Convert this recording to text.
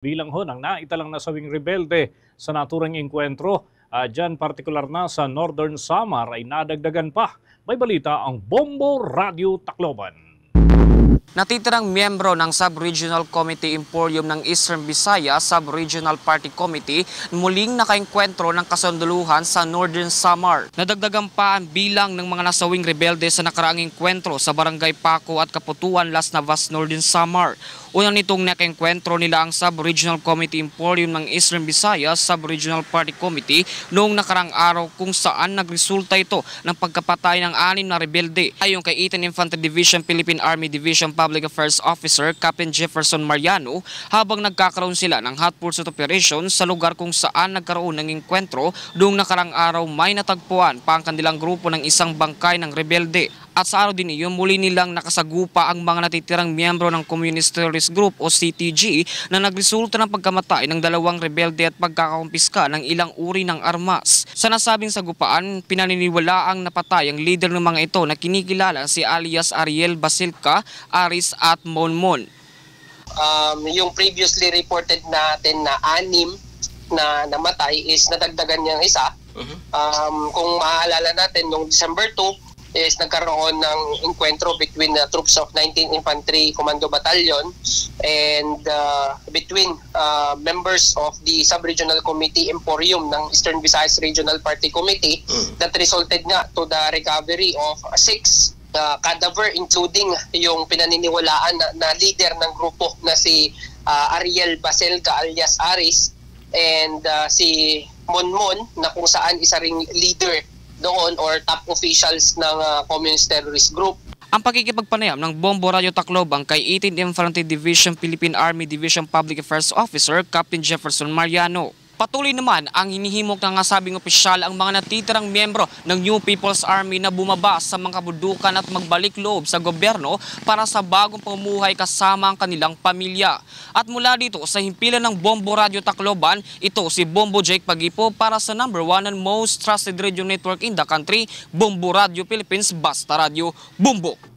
Bilang ho ng naitalang nasawing rebelde sa naturang engkwentro, dyan partikular na sa Northern Samar ay nadagdagan pa. May balita ang Bombo Radio Tacloban. Natitirang miyembro ng Sub-Regional Committee Emporium ng Eastern Visayas Sub-Regional Party Committee muling nakaengkwentro ng kasunduluhan sa Northern Samar. Nadagdagan pa ang bilang ng mga nasawing rebelde sa nakaraang engkwentro sa Barangay Paco at Kaputuan, Las Navas, Northern Samar. Unang nitong nakaengkwentro nila ang Sub-Regional Committee Emporium ng Eastern Visayas Sub-Regional Party Committee noong nakaraang araw kung saan nagresulta ito ng pagkapatay ng 6 na rebelde. Ayon kay 18th Infantry Division Philippine Army Division Public Affairs Officer Captain Jefferson Mariano, habang nagkakaroon sila ng hot pursuit operation sa lugar kung saan nagkaroon ng engkwentro noong nakaraang araw, may natagpuan pa ang kanilang grupo ng isang bangkay ng rebelde. At sa araw din iyon, muli nilang nakasagupa ang mga natitirang miyembro ng Communist Terrorist Group o CTG na nagresulta ng pagkamatay ng 2 rebelde at pagkakakumpiska ng ilang uri ng armas. Sa nasabing sagupaan, pinaniniwalaang napatay ang leader ng mga ito na kinikilala si alias Ariel Basilca, Aris at Monmon. Yung previously reported natin na 6 na namatay is nadagdagan niyang isa. Kung maaalala natin, noong December 2, is nagkaroon ng enkwentro between the troops of 19th Infantry Commando Battalion and between members of the Sub-Regional Committee Emporium ng Eastern Visayas Regional Party Committee that resulted nga to the recovery of 6 cadaver, including yung pinaniniwalaan na leader ng grupo na si Ariel Basilca alias Aris and si Monmon na kung saan isa ring leader doon or top officials ng Communist Terrorist Group. Ang pakikipagpanayam ng Bombo Radio Tacloban kay 18th Infantry Division Philippine Army Division Public Affairs Officer Captain Jefferson Mariano. Patuloy naman ang hinihimok ng nasabing opisyal ang mga natitirang miyembro ng New People's Army na bumaba sa mga kabudukan at magbalik loob sa gobyerno para sa bagong pamumuhay kasama ang kanilang pamilya. At mula dito sa himpilan ng Bombo Radio Tacloban, ito si Bombo Jake Pagipo para sa #1 and most trusted radio network in the country, Bombo Radio Philippines, Basta Radio, Bombo!